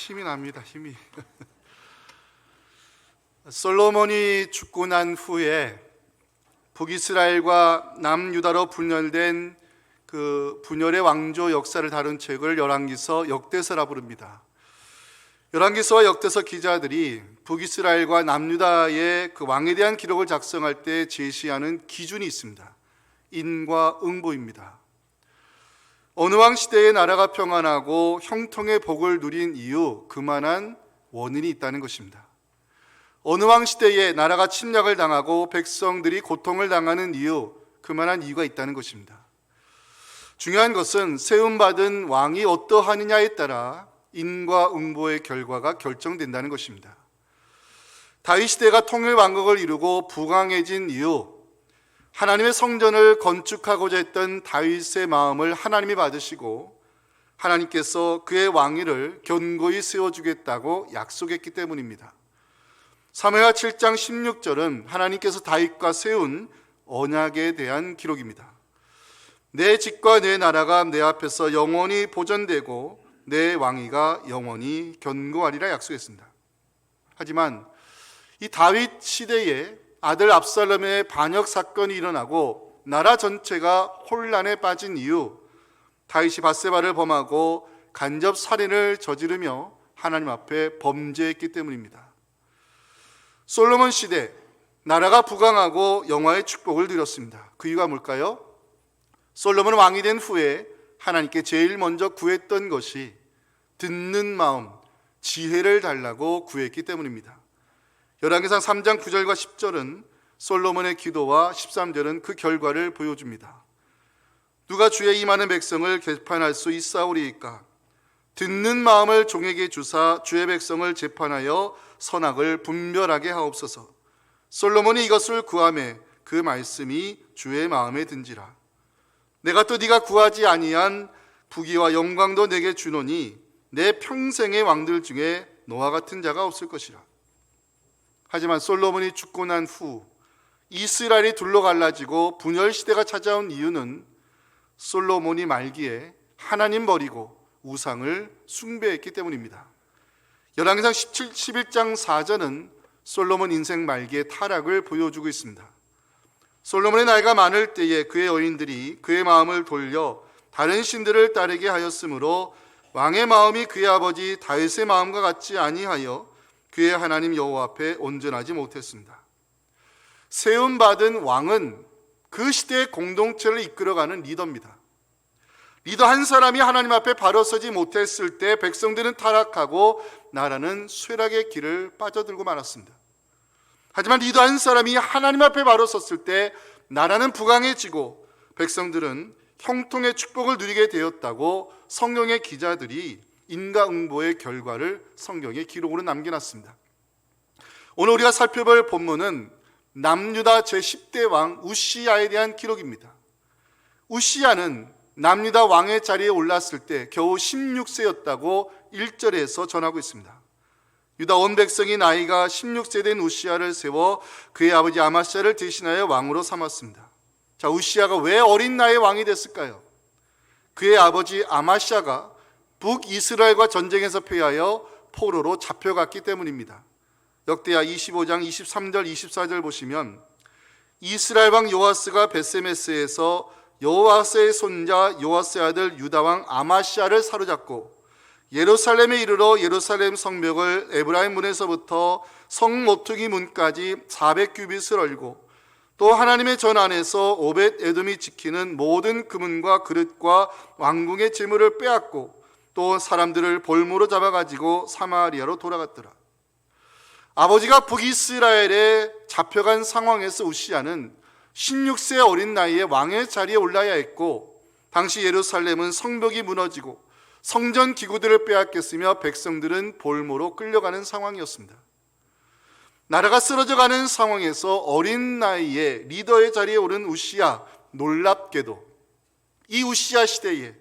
힘이 납니다. 힘이. 솔로몬이 죽고 난 후에 북이스라엘과 남유다로 분열된 그 분열의 왕조 역사를 다룬 책을 열왕기서, 역대서라 부릅니다. 열왕기서와 역대서 기자들이 북이스라엘과 남유다의 그 왕에 대한 기록을 작성할 때 제시하는 기준이 있습니다. 인과 응보입니다. 어느 왕 시대에 나라가 평안하고 형통의 복을 누린 이유, 그만한 원인이 있다는 것입니다. 어느 왕 시대에 나라가 침략을 당하고 백성들이 고통을 당하는 이유, 그만한 이유가 있다는 것입니다. 중요한 것은 세움받은 왕이 어떠하느냐에 따라 인과 응보의 결과가 결정된다는 것입니다. 다윗 시대가 통일 왕국을 이루고 부강해진 이유, 하나님의 성전을 건축하고자 했던 다윗의 마음을 하나님이 받으시고 하나님께서 그의 왕위를 견고히 세워주겠다고 약속했기 때문입니다. 사무엘하 7장 16절은 하나님께서 다윗과 세운 언약에 대한 기록입니다. 내 집과 내 나라가 내 앞에서 영원히 보존되고 내 왕위가 영원히 견고하리라 약속했습니다. 하지만 이 다윗 시대에 아들 압살롬의 반역 사건이 일어나고 나라 전체가 혼란에 빠진 이유, 다윗이 밧세바를 범하고 간접 살인을 저지르며 하나님 앞에 범죄했기 때문입니다. 솔로몬 시대, 나라가 부강하고 영화의 축복을 누렸습니다. 그 이유가 뭘까요? 솔로몬은 왕이 된 후에 하나님께 제일 먼저 구했던 것이 듣는 마음, 지혜를 달라고 구했기 때문입니다. 열왕기상 3장 9절과 10절은 솔로몬의 기도와 13절은 그 결과를 보여줍니다. 누가 주의 임하는 백성을 개판할 수 있사오리이까? 듣는 마음을 종에게 주사 주의 백성을 재판하여 선악을 분별하게 하옵소서. 솔로몬이 이것을 구하매 그 말씀이 주의 마음에 든지라. 내가 또 네가 구하지 아니한 부귀와 영광도 내게 주노니 내 평생의 왕들 중에 너와 같은 자가 없을 것이라. 하지만 솔로몬이 죽고 난 후 이스라엘이 둘로 갈라지고 분열 시대가 찾아온 이유는 솔로몬이 말기에 하나님 버리고 우상을 숭배했기 때문입니다. 열왕기상 11장 4절은 솔로몬 인생 말기의 타락을 보여주고 있습니다. 솔로몬의 나이가 많을 때에 그의 여인들이 그의 마음을 돌려 다른 신들을 따르게 하였으므로 왕의 마음이 그의 아버지 다윗의 마음과 같지 아니하여 그의 하나님 여호와 앞에 온전하지 못했습니다. 세움받은 왕은 그 시대의 공동체를 이끌어가는 리더입니다. 리더 한 사람이 하나님 앞에 바로 서지 못했을 때 백성들은 타락하고 나라는 쇠락의 길을 빠져들고 말았습니다. 하지만 리더 한 사람이 하나님 앞에 바로 섰을 때 나라는 부강해지고 백성들은 형통의 축복을 누리게 되었다고 성경의 기자들이 인과응보의 결과를 성경에 기록으로 남겨놨습니다. 오늘 우리가 살펴볼 본문은 남유다 제10대 왕 우시야에 대한 기록입니다. 우시야는 남유다 왕의 자리에 올랐을 때 겨우 16세였다고 1절에서 전하고 있습니다. 유다 온 백성이 나이가 16세 된 우시야를 세워 그의 아버지 아마시아를 대신하여 왕으로 삼았습니다. 자, 우시야가 왜 어린 나이에 왕이 됐을까요? 그의 아버지 아마시아가 북이스라엘과 전쟁에서 패하여 포로로 잡혀갔기 때문입니다. 역대하 25장 23절 24절 보시면 이스라엘 왕 요아스가 베세메스에서 여호아스의 손자 요아스의 아들 유다왕 아마시아를 사로잡고 예루살렘에 이르러 예루살렘 성벽을 에브라임 문에서부터 성 모퉁이 문까지 400규빗을 얼고 또 하나님의 전 안에서 오벳 에돔이 지키는 모든 금은과 그릇과 왕궁의 재물을 빼앗고 또 사람들을 볼모로 잡아가지고 사마리아로 돌아갔더라. 아버지가 북이스라엘에 잡혀간 상황에서 우시야는 16세 어린 나이에 왕의 자리에 올라야 했고 당시 예루살렘은 성벽이 무너지고 성전 기구들을 빼앗겼으며 백성들은 볼모로 끌려가는 상황이었습니다. 나라가 쓰러져가는 상황에서 어린 나이에 리더의 자리에 오른 우시야, 놀랍게도 이 우시야 시대에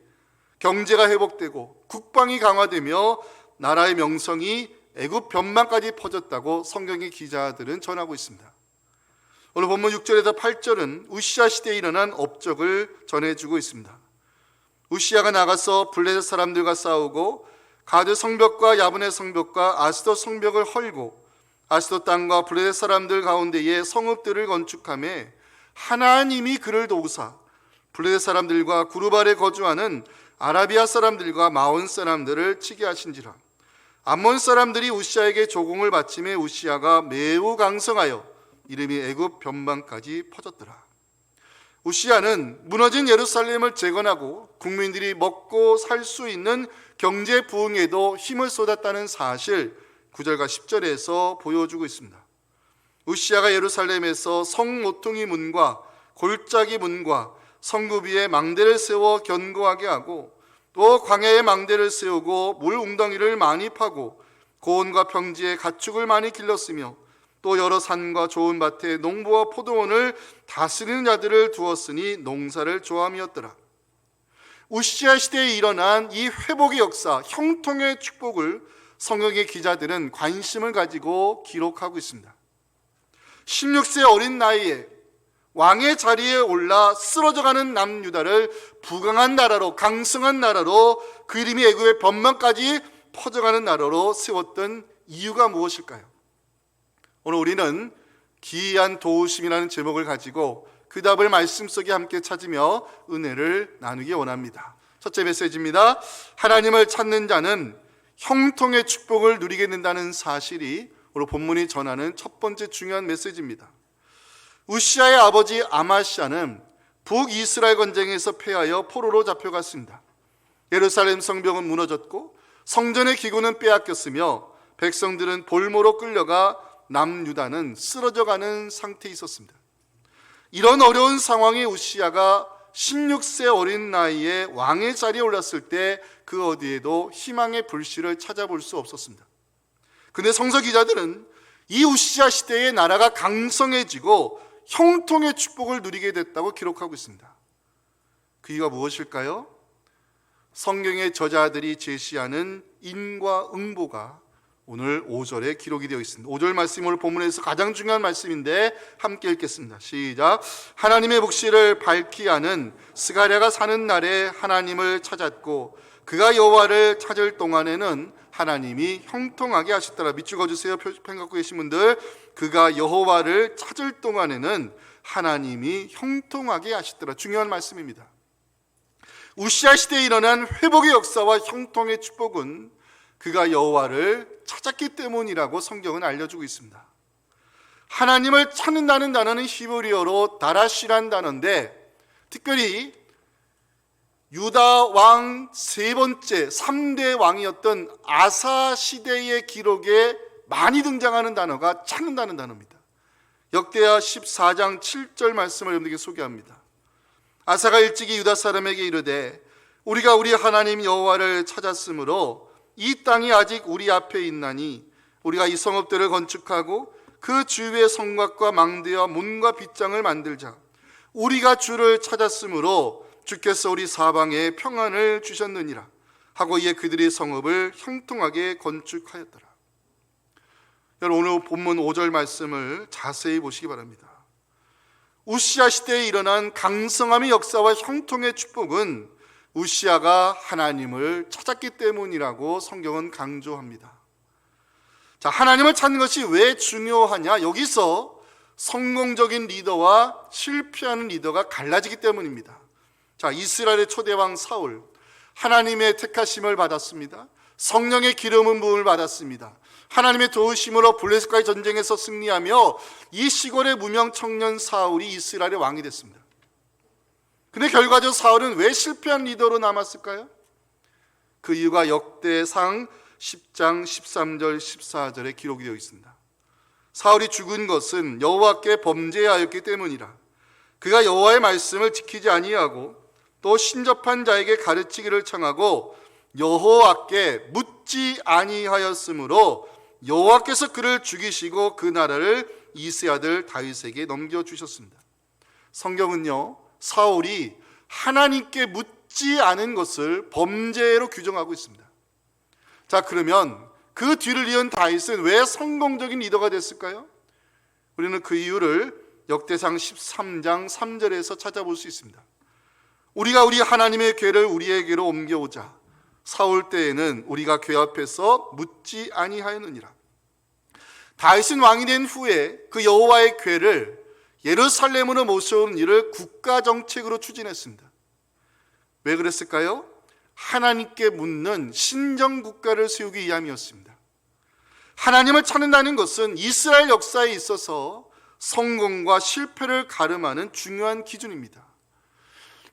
경제가 회복되고 국방이 강화되며 나라의 명성이 애굽 변방까지 퍼졌다고 성경의 기자들은 전하고 있습니다. 오늘 본문 6절에서 8절은 우시야 시대에 일어난 업적을 전해주고 있습니다. 우시야가 나가서 블레셋 사람들과 싸우고 가드 성벽과 야분의 성벽과 아스돗 성벽을 헐고 아스돗 땅과 블레셋 사람들 가운데에 성읍들을 건축하며 하나님이 그를 도우사 블레셋 사람들과 구룹 아래 거주하는 아라비아 사람들과 마온 사람들을 치게 하신지라. 암몬 사람들이 우시아에게 조공을 바치매 우시아가 매우 강성하여 이름이 애굽 변방까지 퍼졌더라. 우시아는 무너진 예루살렘을 재건하고 국민들이 먹고 살 수 있는 경제 부흥에도 힘을 쏟았다는 사실 9절과 10절에서 보여주고 있습니다. 우시아가 예루살렘에서 성모퉁이 문과 골짜기 문과 성읍 위에 망대를 세워 견고하게 하고 또 광야에 망대를 세우고 물 웅덩이를 많이 파고 고온과 평지에 가축을 많이 길렀으며 또 여러 산과 좋은 밭에 농부와 포도원을 다스리는 자들을 두었으니 농사를 좋아함이었더라. 우시아 시대에 일어난 이 회복의 역사, 형통의 축복을 성경의 기자들은 관심을 가지고 기록하고 있습니다. 16세 어린 나이에 왕의 자리에 올라 쓰러져가는 남유다를 부강한 나라로, 강성한 나라로, 그 이름이 애굽의 변방까지 퍼져가는 나라로 세웠던 이유가 무엇일까요? 오늘 우리는 기이한 도우심이라는 제목을 가지고 그 답을 말씀 속에 함께 찾으며 은혜를 나누기 원합니다. 첫째 메시지입니다. 하나님을 찾는 자는 형통의 축복을 누리게 된다는 사실이 오늘 본문이 전하는 첫 번째 중요한 메시지입니다. 우시아의 아버지 아마시아는 북이스라엘 전쟁에서 패하여 포로로 잡혀갔습니다. 예루살렘 성벽은 무너졌고 성전의 기구는 빼앗겼으며 백성들은 볼모로 끌려가 남유다는 쓰러져가는 상태에 있었습니다. 이런 어려운 상황에 우시아가 16세 어린 나이에 왕의 자리에 올랐을 때 그 어디에도 희망의 불씨를 찾아볼 수 없었습니다. 그런데 성서 기자들은 이 우시아 시대의 나라가 강성해지고 형통의 축복을 누리게 됐다고 기록하고 있습니다. 그 이유가 무엇일까요? 성경의 저자들이 제시하는 인과 응보가 오늘 5절에 기록이 되어 있습니다. 5절 말씀이 오늘 본문에서 가장 중요한 말씀인데 함께 읽겠습니다. 시작. 하나님의 묵시를 밝히 아는 스가랴가 사는 날에 하나님을 찾았고 그가 여호와를 찾을 동안에는 하나님이 형통하게 하셨더라. 밑줄 그어주세요. 펜 갖고 계신 분들. 그가 여호와를 찾을 동안에는 하나님이 형통하게 하시더라. 중요한 말씀입니다. 우시아 시대에 일어난 회복의 역사와 형통의 축복은 그가 여호와를 찾았기 때문이라고 성경은 알려주고 있습니다. 하나님을 찾는다는 단어는 히브리어로 다라시란 단어인데 특별히 유다 왕 세 번째 3대 왕이었던 아사 시대의 기록에 많이 등장하는 단어가 찾는다는 단어입니다. 역대하 14장 7절 말씀을 여러분에게 소개합니다. 아사가 일찍이 유다 사람에게 이르되 우리가 우리 하나님 여호와를 찾았으므로 이 땅이 아직 우리 앞에 있나니 우리가 이 성읍들을 건축하고 그 주위의 성곽과 망대와 문과 빗장을 만들자. 우리가 주를 찾았으므로 주께서 우리 사방에 평안을 주셨느니라 하고 이에 그들이 성읍을 형통하게 건축하였더라. 여러분 오늘 본문 5절 말씀을 자세히 보시기 바랍니다. 우시아 시대에 일어난 강성함의 역사와 형통의 축복은 우시아가 하나님을 찾았기 때문이라고 성경은 강조합니다. 자, 하나님을 찾는 것이 왜 중요하냐? 여기서 성공적인 리더와 실패하는 리더가 갈라지기 때문입니다. 자, 이스라엘의 초대왕 사울, 하나님의 택하심을 받았습니다. 성령의 기름은 부음을 받았습니다. 하나님의 도우심으로 블레셋과의 전쟁에서 승리하며 이 시골의 무명 청년 사울이 이스라엘의 왕이 됐습니다. 근데 결과적으로 사울은 왜 실패한 리더로 남았을까요? 그 이유가 역대상 10장 13절 14절에 기록이 되어 있습니다. 사울이 죽은 것은 여호와께 범죄하였기 때문이라. 그가 여호와의 말씀을 지키지 아니하고 또 신접한 자에게 가르치기를 청하고 여호와께 묻지 아니하였으므로 여호와께서 그를 죽이시고 그 나라를 이새 아들 다윗에게 넘겨주셨습니다. 성경은요, 사울이 하나님께 묻지 않은 것을 범죄로 규정하고 있습니다. 자, 그러면 그 뒤를 이은 다윗은 왜 성공적인 리더가 됐을까요? 우리는 그 이유를 역대상 13장 3절에서 찾아볼 수 있습니다. 우리가 우리 하나님의 궤를 우리에게로 옮겨오자. 사울 때에는 우리가 궤 앞에서 묻지 아니하였느니라. 다윗은 왕이 된 후에 그 여호와의 궤를 예루살렘으로 모셔오는 일을 국가 정책으로 추진했습니다. 왜 그랬을까요? 하나님께 묻는 신정 국가를 세우기 위함이었습니다. 하나님을 찾는다는 것은 이스라엘 역사에 있어서 성공과 실패를 가름하는 중요한 기준입니다.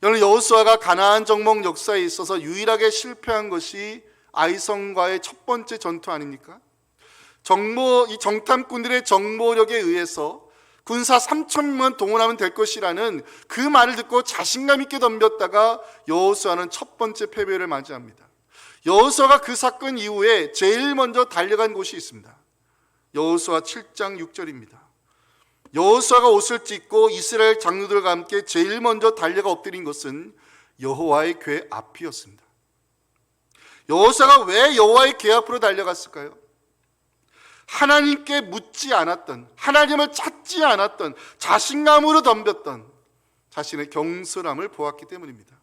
여러분, 여호수아가 가나안 정복 역사에 있어서 유일하게 실패한 것이 아이성과의 첫 번째 전투 아닙니까? 이 정탐꾼들의 정보력에 의해서 군사 3,000명 동원하면 될 것이라는 그 말을 듣고 자신감 있게 덤볐다가 여호수아는 첫 번째 패배를 맞이합니다. 여호수아가 그 사건 이후에 제일 먼저 달려간 곳이 있습니다. 여호수아 7장 6절입니다. 여호수아가 옷을 찢고 이스라엘 장로들과 함께 제일 먼저 달려가 엎드린 것은 여호와의 궤 앞이었습니다. 여호수아가 왜 여호와의 궤 앞으로 달려갔을까요? 하나님께 묻지 않았던, 하나님을 찾지 않았던, 자신감으로 덤볐던 자신의 경솔함을 보았기 때문입니다.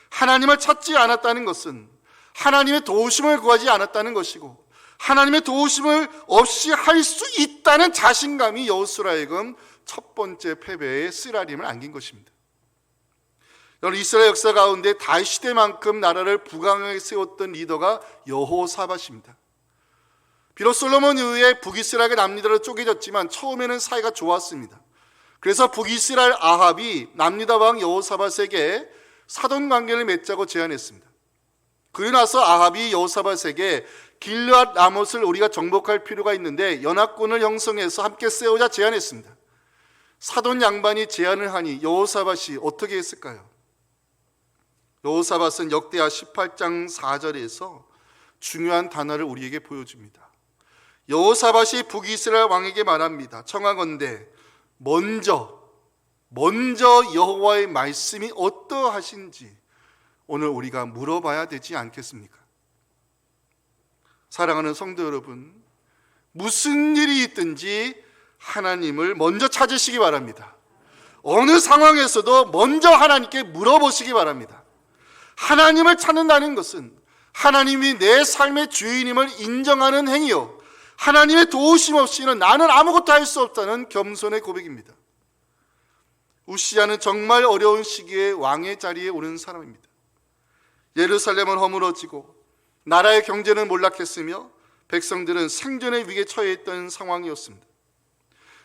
하나님을 찾지 않았다는 것은 하나님의 도우심을 구하지 않았다는 것이고, 하나님의 도우심을 없이 할 수 있다는 자신감이 여호수아에게 첫 번째 패배의 쓰라림을 안긴 것입니다. 여러분, 이스라엘 역사 가운데 다윗 시대만큼 나라를 부강하게 세웠던 리더가 여호사밧입니다. 비록 솔로몬 이후에 북이스라엘과 남유다로 쪼개졌지만 처음에는 사이가 좋았습니다. 그래서 북이스라엘 아합이 남유다 왕 여호사밧에게 사돈 관계를 맺자고 제안했습니다. 그러고 나서 아합이 여호사밧에게 길르앗 라못을 우리가 정복할 필요가 있는데 연합군을 형성해서 함께 세우자 제안했습니다. 사돈 양반이 제안을 하니 여호사밧이 어떻게 했을까요? 여호사밧은 역대하 18장 4절에서 중요한 단어를 우리에게 보여줍니다. 여호사밧이 북이스라엘 왕에게 말합니다. 청하건대 먼저 여호와의 말씀이 어떠하신지 오늘 우리가 물어봐야 되지 않겠습니까? 사랑하는 성도 여러분, 무슨 일이 있든지 하나님을 먼저 찾으시기 바랍니다. 어느 상황에서도 먼저 하나님께 물어보시기 바랍니다. 하나님을 찾는다는 것은 하나님이 내 삶의 주인임을 인정하는 행위요, 하나님의 도우심 없이는 나는 아무것도 할 수 없다는 겸손의 고백입니다. 우시야는 정말 어려운 시기에 왕의 자리에 오른 사람입니다. 예루살렘은 허물어지고 나라의 경제는 몰락했으며 백성들은 생존의 위기에 처해 있던 상황이었습니다.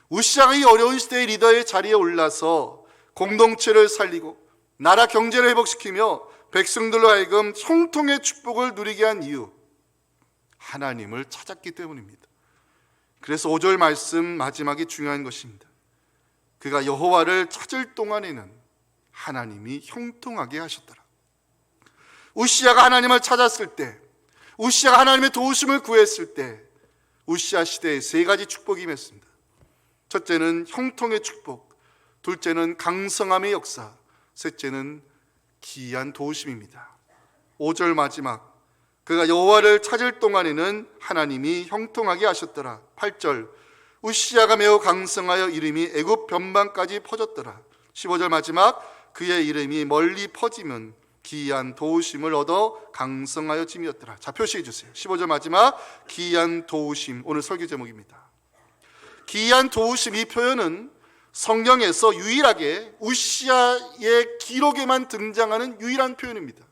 우시야가 이 어려운 시대의 리더의 자리에 올라서 공동체를 살리고 나라 경제를 회복시키며 백성들로 하여금 형통의 축복을 누리게 한 이유, 하나님을 찾았기 때문입니다. 그래서 5절 말씀 마지막이 중요한 것입니다. 그가 여호와를 찾을 동안에는 하나님이 형통하게 하셨더라. 우시야가 하나님을 찾았을 때, 우시야가 하나님의 도우심을 구했을 때 우시야 시대에 세 가지 축복이 임했습니다. 첫째는 형통의 축복, 둘째는 강성함의 역사, 셋째는 기이한 도우심입니다. 5절 마지막, 그가 여호와를 찾을 동안에는 하나님이 형통하게 하셨더라. 8절, 우시야가 매우 강성하여 이름이 애굽 변방까지 퍼졌더라. 15절 마지막, 그의 이름이 멀리 퍼지면 기이한 도우심을 얻어 강성하여 짐이었더라. 자, 표시해 주세요. 15절 마지막, 기이한 도우심, 오늘 설교 제목입니다. 기이한 도우심, 이 표현은 성경에서 유일하게 우시야의 기록에만 등장하는 유일한 표현입니다.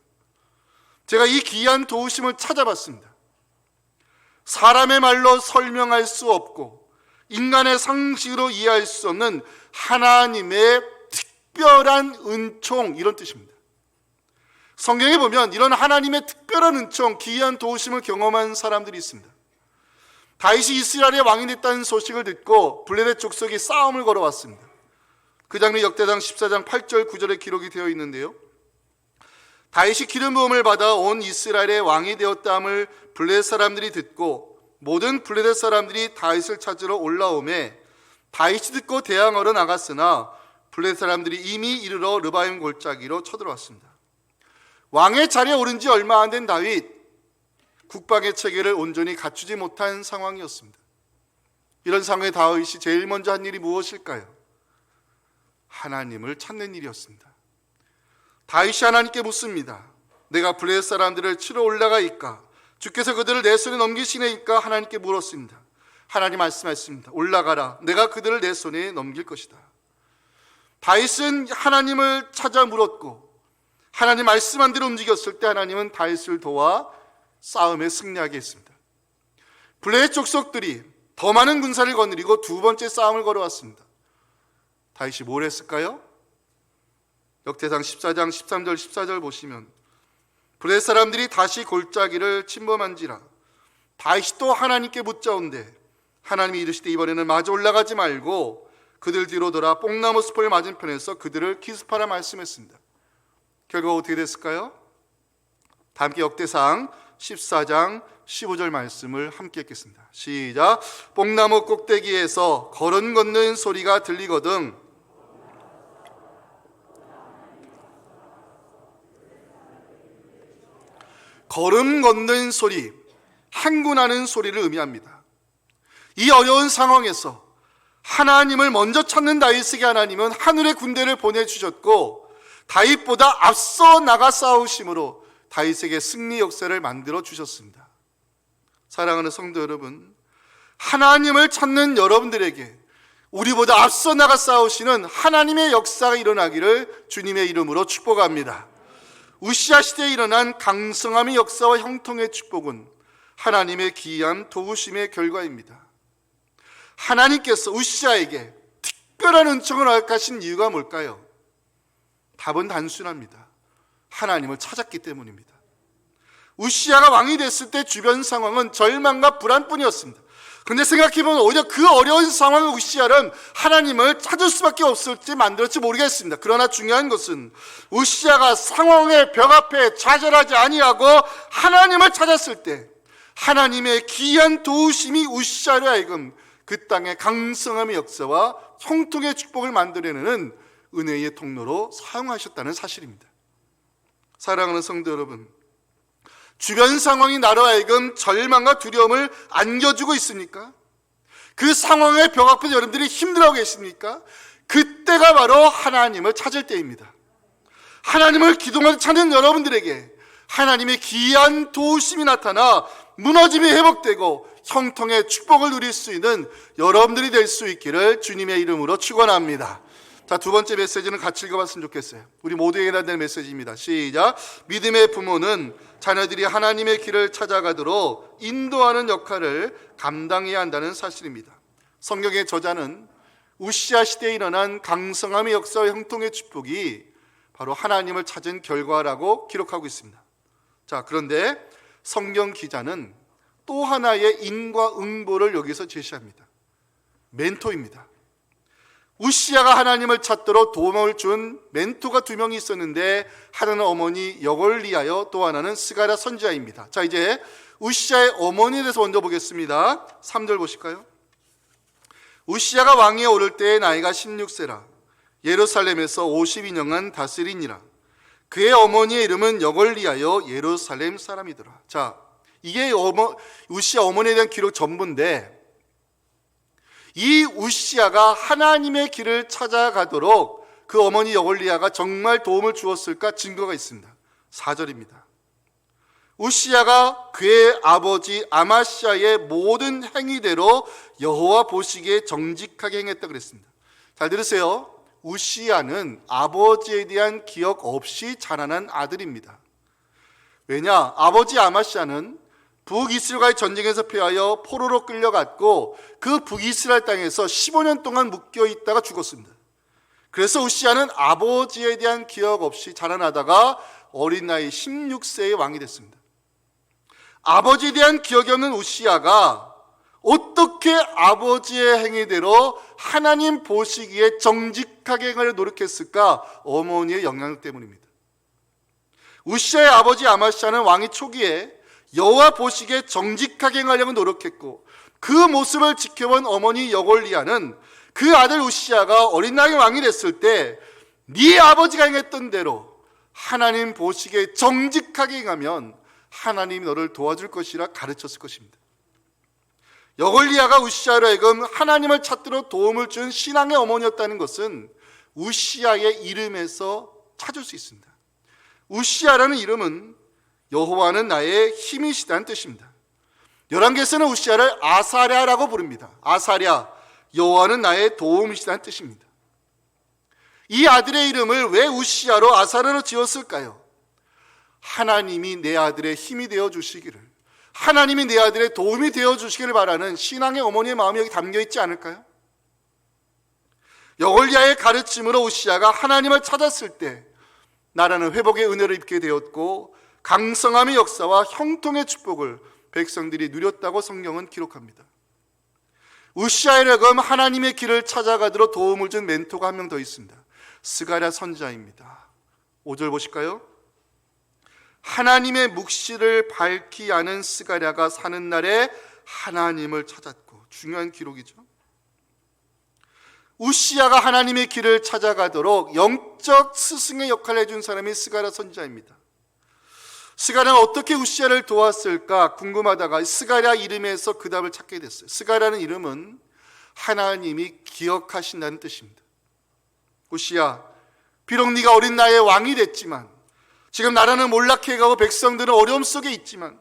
제가 이 기이한 도우심을 찾아봤습니다. 사람의 말로 설명할 수 없고 인간의 상식으로 이해할 수 없는 하나님의 특별한 은총, 이런 뜻입니다. 성경에 보면 이런 하나님의 특별한 은총, 기이한 도우심을 경험한 사람들이 있습니다. 다윗이 이스라엘의 왕이 됐다는 소식을 듣고 블레셋 족속이 싸움을 걸어왔습니다. 그 장면이 역대상 14장 8절 9절에 기록이 되어 있는데요, 다윗이 기름 부음을 받아 온 이스라엘의 왕이 되었다함을 블레셋 사람들이 듣고 모든 블레셋 사람들이 다윗을 찾으러 올라오매 다윗이 듣고 대항하러 나갔으나 블레셋 사람들이 이미 이르러 르바임 골짜기로 쳐들어왔습니다. 왕의 자리에 오른 지 얼마 안 된 다윗, 국방의 체계를 온전히 갖추지 못한 상황이었습니다. 이런 상황에 다윗이 제일 먼저 한 일이 무엇일까요? 하나님을 찾는 일이었습니다. 다윗이 하나님께 묻습니다. 내가 블레셋 사람들을 치러 올라가이까? 주께서 그들을 내 손에 넘기시니까 하나님께 물었습니다. 하나님 말씀하셨습니다. 올라가라. 내가 그들을 내 손에 넘길 것이다. 다윗은 하나님을 찾아 물었고 하나님 말씀한 대로 움직였을 때 하나님은 다윗을 도와 싸움에 승리하게 했습니다. 블레셋 족속들이 더 많은 군사를 거느리고 두 번째 싸움을 걸어왔습니다. 다윗이 뭘 했을까요? 역대상 14장 13절 14절 보시면 블레셋 사람들이 다시 골짜기를 침범한지라 다윗이 또 하나님께 묻자온대 하나님이 이르시되 이번에는 마저 올라가지 말고 그들 뒤로 돌아 뽕나무 숲을 맞은편에서 그들을 기습하라 말씀했습니다. 결과가 어떻게 됐을까요? 다 함께 역대상 14장 15절 말씀을 함께 읽겠습니다. 시작. 뽕나무 꼭대기에서 걸음 걷는 소리가 들리거든 걸음 걷는 소리, 행군하는 소리를 의미합니다. 이 어려운 상황에서 하나님을 먼저 찾는 다윗에게 하나님은 하늘의 군대를 보내주셨고 다윗보다 앞서 나가 싸우심으로 다윗에게 승리 역사를 만들어 주셨습니다. 사랑하는 성도 여러분, 하나님을 찾는 여러분들에게 우리보다 앞서 나가 싸우시는 하나님의 역사가 일어나기를 주님의 이름으로 축복합니다. 우시아 시대에 일어난 강성함의 역사와 형통의 축복은 하나님의 기이한 도우심의 결과입니다. 하나님께서 우시아에게 특별한 은총을 허락하신 이유가 뭘까요? 답은 단순합니다. 하나님을 찾았기 때문입니다. 우시아가 왕이 됐을 때 주변 상황은 절망과 불안뿐이었습니다. 그런데 생각해보면 오히려 그 어려운 상황의 우시아는 하나님을 찾을 수밖에 없을지 만들었지 모르겠습니다. 그러나 중요한 것은 우시아가 상황의 벽 앞에 좌절하지 아니하고 하나님을 찾았을 때 하나님의 기이한 도우심이 우시아로 하여금 그 땅의 강성함의 역사와 형통의 축복을 만들어내는 은혜의 통로로 사용하셨다는 사실입니다. 사랑하는 성도 여러분, 주변 상황이 나로 하여금 절망과 두려움을 안겨주고 있습니까? 그 상황의 벽 앞에서 여러분들이 힘들어하고 계십니까? 그때가 바로 하나님을 찾을 때입니다. 하나님을 기도하며 찾는 여러분들에게 하나님의 기이한 도우심이 나타나 무너짐이 회복되고 형통의 축복을 누릴 수 있는 여러분들이 될 수 있기를 주님의 이름으로 축원합니다. 자, 두 번째 메시지는 같이 읽어봤으면 좋겠어요. 우리 모두에게 해당되는 메시지입니다. 시작. 믿음의 부모는 자녀들이 하나님의 길을 찾아가도록 인도하는 역할을 감당해야 한다는 사실입니다. 성경의 저자는 우시아 시대에 일어난 강성함의 역사와 형통의 축복이 바로 하나님을 찾은 결과라고 기록하고 있습니다. 자, 그런데 성경 기자는 또 하나의 인과응보를 여기서 제시합니다. 멘토입니다. 우시아가 하나님을 찾도록 도움을 준 멘토가 두 명이 있었는데 하나는 어머니 여골리하여 또 하나는 스가랴 선지자입니다. 자, 이제 우시아의 어머니에 대해서 먼저 보겠습니다. 3절 보실까요? 우시아가 왕위에 오를 때의 나이가 16세라 예루살렘에서 52년간 다스리니라. 그의 어머니의 이름은 여골리하여 예루살렘 사람이더라. 자, 이게 우시아 어머니에 대한 기록 전부인데 이 우시아가 하나님의 길을 찾아가도록 그 어머니 여골리아가 정말 도움을 주었을까 증거가 있습니다. 4절입니다. 우시아가 그의 아버지 아마시아의 모든 행위대로 여호와 보시기에 정직하게 행했다 그랬습니다. 잘 들으세요. 우시아는 아버지에 대한 기억 없이 자라난 아들입니다. 왜냐? 아버지 아마시아는 북이스라엘 전쟁에서 패하여 포로로 끌려갔고 그 북이스라엘 땅에서 15년 동안 묶여 있다가 죽었습니다. 그래서 우시아는 아버지에 대한 기억 없이 자라나다가 어린 나이 16세에 왕이 됐습니다. 아버지에 대한 기억이 없는 우시아가 어떻게 아버지의 행위대로 하나님 보시기에 정직하게 행하려 노력했을까? 어머니의 영향력 때문입니다. 우시아의 아버지 아마시아는 왕위 초기에 여호와 보시기에 정직하게 행하려고 노력했고 그 모습을 지켜본 어머니 여골리아는 그 아들 우시아가 어린 나이에 왕이 됐을 때 네 아버지가 행했던 대로 하나님 보시기에 정직하게 행하면 하나님이 너를 도와줄 것이라 가르쳤을 것입니다. 여골리아가 우시아로 하여금 하나님을 찾도록 도움을 준 신앙의 어머니였다는 것은 우시아의 이름에서 찾을 수 있습니다. 우시아라는 이름은 여호와는 나의 힘이시다는 뜻입니다. 열왕기에서는 우시야를 아사랴라고 부릅니다. 아사랴, 여호와는 나의 도움이시다는 뜻입니다. 이 아들의 이름을 왜 우시야로 아사랴로 지었을까요? 하나님이 내 아들의 힘이 되어 주시기를, 하나님이 내 아들의 도움이 되어 주시기를 바라는 신앙의 어머니의 마음이 여기 담겨 있지 않을까요? 여골리아의 가르침으로 우시야가 하나님을 찾았을 때 나라는 회복의 은혜를 입게 되었고 강성함의 역사와 형통의 축복을 백성들이 누렸다고 성경은 기록합니다. 우시야에게는 하나님의 길을 찾아가도록 도움을 준 멘토가 한 명 더 있습니다. 스가랴 선지자입니다. 5절 보실까요? 하나님의 묵시를 밝히 아는 스가랴가 사는 날에 하나님을 찾았고, 중요한 기록이죠. 우시야가 하나님의 길을 찾아가도록 영적 스승의 역할을 해준 사람이 스가랴 선지자입니다. 스가랴는 어떻게 우시야를 도왔을까 궁금하다가 스가랴 이름에서 그 답을 찾게 됐어요. 스가랴는 이름은 하나님이 기억하신다는 뜻입니다. 우시야, 비록 네가 어린 나이에 왕이 됐지만, 지금 나라는 몰락해가고 백성들은 어려움 속에 있지만,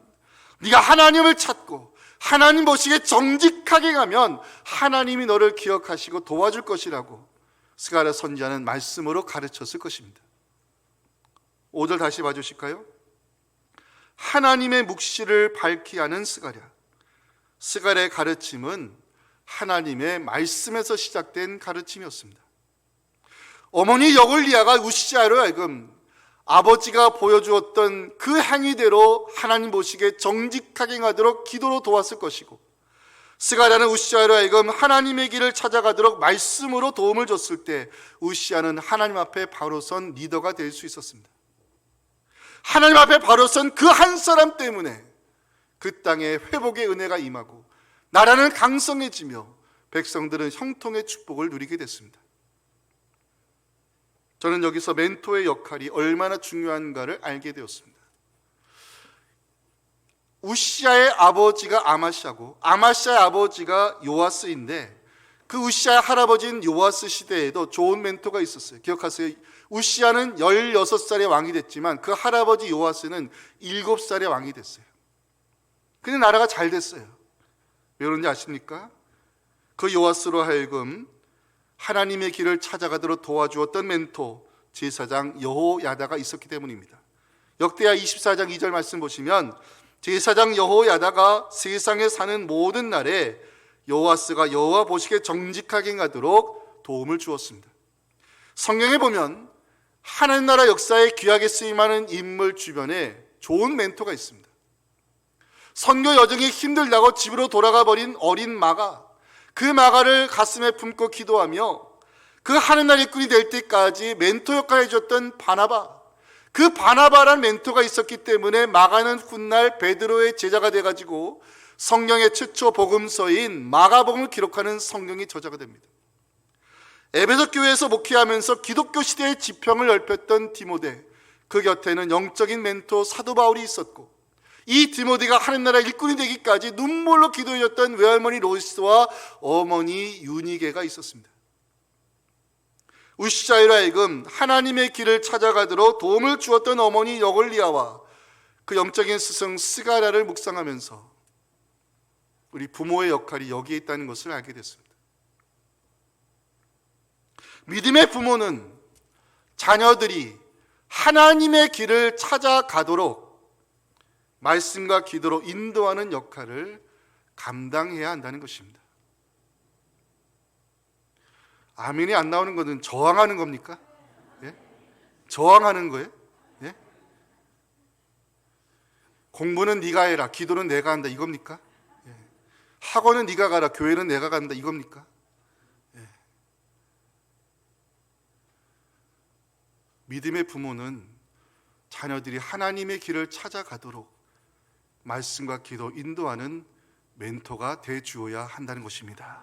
네가 하나님을 찾고 하나님 보시기에 정직하게 가면 하나님이 너를 기억하시고 도와줄 것이라고 스가랴 선지자는 말씀으로 가르쳤을 것입니다. 5절 다시 봐주실까요? 하나님의 묵시를 밝히 아는 스가랴. 스가랴의 가르침은 하나님의 말씀에서 시작된 가르침이었습니다. 어머니 여골리아가 우시야로 하여금 아버지가 보여주었던 그 행위대로 하나님 보시기에 정직하게 행하도록 기도로 도왔을 것이고, 스가랴는 우시야로 하여금 하나님의 길을 찾아가도록 말씀으로 도움을 줬을 때 우시야는 하나님 앞에 바로 선 리더가 될 수 있었습니다. 하나님 앞에 바로 선 그 한 사람 때문에 그 땅에 회복의 은혜가 임하고 나라는 강성해지며 백성들은 형통의 축복을 누리게 됐습니다. 저는 여기서 멘토의 역할이 얼마나 중요한가를 알게 되었습니다. 우시야의 아버지가 아마시아고 아마시아의 아버지가 요아스인데, 그 우시야의 할아버지인 요아스 시대에도 좋은 멘토가 있었어요. 기억하세요? 우시야는 16살에 왕이 됐지만 그 할아버지 요아스는 7살에 왕이 됐어요. 근데 나라가 잘 됐어요. 왜 그런지 아십니까? 그 요아스로 하여금 하나님의 길을 찾아가도록 도와주었던 멘토 제사장 여호야다가 있었기 때문입니다. 역대하 24장 2절 말씀 보시면 제사장 여호야다가 세상에 사는 모든 날에 요아스가 여호와 보시기에 정직하게 행하도록 도움을 주었습니다. 성경에 보면 하나님 나라 역사에 귀하게 쓰임하는 인물 주변에 좋은 멘토가 있습니다. 선교 여정이 힘들다고 집으로 돌아가 버린 어린 마가, 그 마가를 가슴에 품고 기도하며 그 하나님 나라 일꾼이 될 때까지 멘토 역할을 해줬던 바나바, 그 바나바라는 멘토가 있었기 때문에 마가는 훗날 베드로의 제자가 돼가지고 성경의 최초 복음서인 마가복음을 기록하는 성경이 저자가 됩니다. 에베소 교회에서 목회하면서 기독교 시대의 지평을 넓혔던 디모데, 그 곁에는 영적인 멘토 사도 바울이 있었고, 이 디모데가 하나님 나라 일꾼이 되기까지 눈물로 기도해줬던 외할머니 로이스와 어머니 유니게가 있었습니다. 우시야로 하여금 하나님의 길을 찾아가도록 도움을 주었던 어머니 여골리아와 그 영적인 스승 스가랴를 묵상하면서 우리 부모의 역할이 여기에 있다는 것을 알게 됐습니다. 믿음의 부모는 자녀들이 하나님의 길을 찾아가도록 말씀과 기도로 인도하는 역할을 감당해야 한다는 것입니다. 아멘이 안 나오는 것은 저항하는 겁니까? 예? 저항하는 거예요? 예? 공부는 네가 해라, 기도는 내가 한다, 이겁니까? 예. 학원은 네가 가라, 교회는 내가 간다, 이겁니까? 예. 믿음의 부모는 자녀들이 하나님의 길을 찾아가도록 말씀과 기도 인도하는 멘토가 되주어야 한다는 것입니다.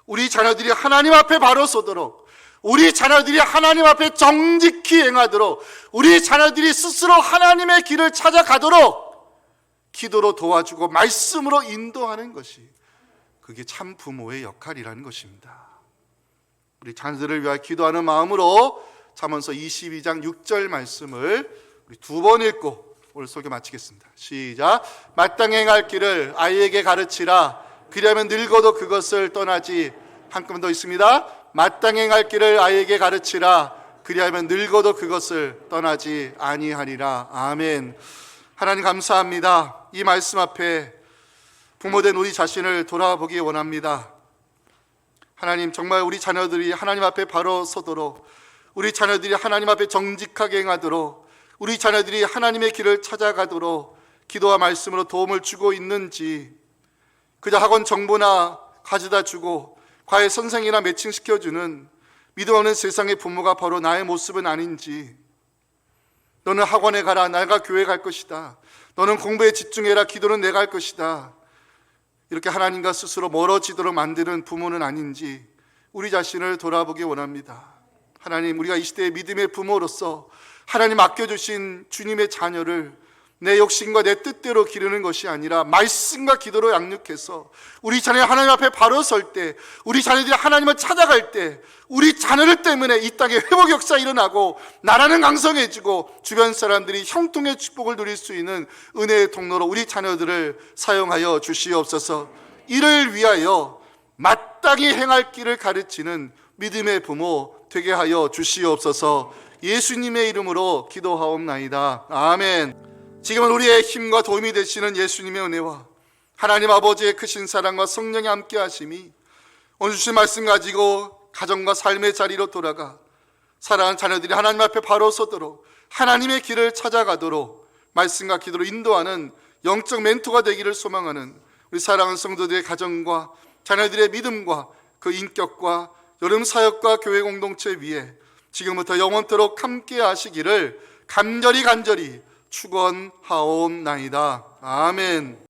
우리 자녀들이 하나님 앞에 바로 서도록, 우리 자녀들이 하나님 앞에 정직히 행하도록, 우리 자녀들이 스스로 하나님의 길을 찾아가도록 기도로 도와주고 말씀으로 인도하는 것이, 그게 참 부모의 역할이라는 것입니다. 우리 자녀들을 위하여 기도하는 마음으로 잠언서 22장 6절 말씀을 우리 두 번 읽고 오늘 설교 마치겠습니다. 시작. 마땅히 행할 길을 아이에게 가르치라. 그리하면 늙어도 그것을 떠나지. 한꺼번에 더 있습니다. 마땅히 행할 길을 아이에게 가르치라. 그리하면 늙어도 그것을 떠나지 아니하리라. 아멘. 하나님 감사합니다. 이 말씀 앞에 부모된 우리 자신을 돌아보기 원합니다. 하나님, 정말 우리 자녀들이 하나님 앞에 바로 서도록, 우리 자녀들이 하나님 앞에 정직하게 행하도록, 우리 자녀들이 하나님의 길을 찾아가도록 기도와 말씀으로 도움을 주고 있는지, 그저 학원 정보나 가져다 주고 과외 선생이나 매칭시켜주는 믿음 없는 세상의 부모가 바로 나의 모습은 아닌지, 너는 학원에 가라, 내가 교회 갈 것이다, 너는 공부에 집중해라, 기도는 내가 할 것이다, 이렇게 하나님과 스스로 멀어지도록 만드는 부모는 아닌지 우리 자신을 돌아보기 원합니다. 하나님, 우리가 이 시대의 믿음의 부모로서 하나님 맡겨주신 주님의 자녀를 내 욕심과 내 뜻대로 기르는 것이 아니라 말씀과 기도로 양육해서 우리 자녀가 하나님 앞에 바로 설 때, 우리 자녀들이 하나님을 찾아갈 때 우리 자녀들 때문에 이 땅에 회복 역사 일어나고 나라는 강성해지고 주변 사람들이 형통의 축복을 누릴 수 있는 은혜의 통로로 우리 자녀들을 사용하여 주시옵소서. 이를 위하여 마땅히 행할 길을 가르치는 믿음의 부모 되게 하여 주시옵소서. 예수님의 이름으로 기도하옵나이다. 아멘. 지금은 우리의 힘과 도움이 되시는 예수님의 은혜와 하나님 아버지의 크신 사랑과 성령의 함께 하심이 오늘 주신 말씀 가지고 가정과 삶의 자리로 돌아가 사랑하는 자녀들이 하나님 앞에 바로 서도록, 하나님의 길을 찾아가도록 말씀과 기도로 인도하는 영적 멘토가 되기를 소망하는 우리 사랑하는 성도들의 가정과 자녀들의 믿음과 그 인격과 여름 사역과 교회 공동체 위에 지금부터 영원토록 함께 하시기를 간절히 축원하옵나이다. 아멘.